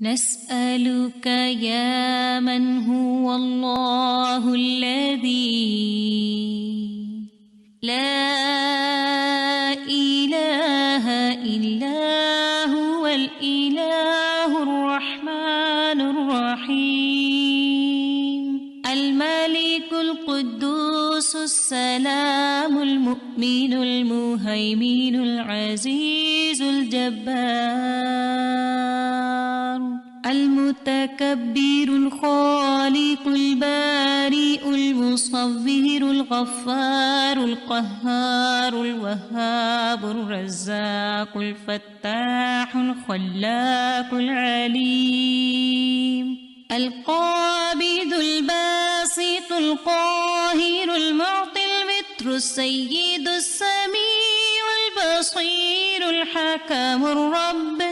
نسألك يا من هو الله الذي لا إله إلا هو الإله الرحمن الرحيم الملك القدوس السلام المؤمن المهيمن العزيز الجبار المتكبر الخالق البارئ المصور الغفار القهار الوهاب الرزاق الفتاح الخلاق العليم القابض الباسط القاهر المعطي المتر السيد السميع البصير الحكم الرب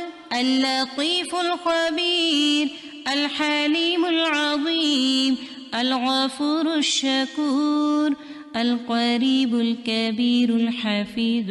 اللطيف الخبير الحليم العظيم الغفور الشكور القريب الكبير الحفيظ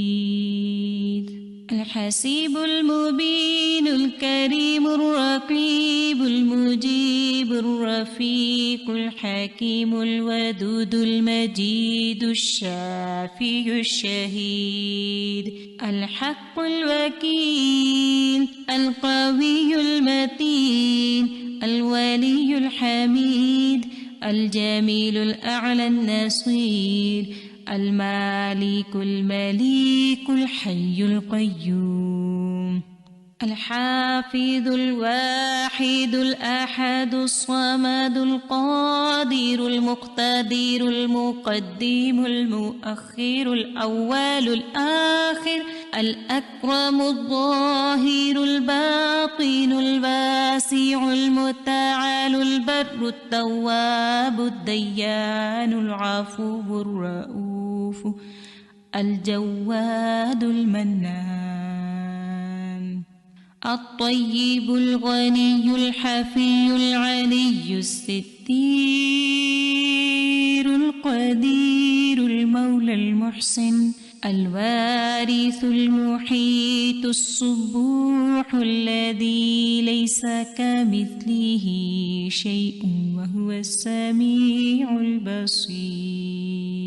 المقيت الحسيب المبين الكريم الرقيب المجيب الرفيق الحكيم الودود المجيد الشافي الشهيد الحق الوكيل القوي المتين الولي الحميد الجميل الأعلى النصير المالك المليك الحي القيوم الحافظ الواحد الأحد الصمد القادر المقتدر المقدم المؤخر الأول الآخر الأكرم الظاهر الباطن الواسع المتعال البر التواب الديان العفو الرؤوف الجواد المنان الطيب الغني الحفي العلي الستير القدير المولى المحسن الوارث المحيط السبوح الذي ليس كمثله شيء وهو السميع البصير.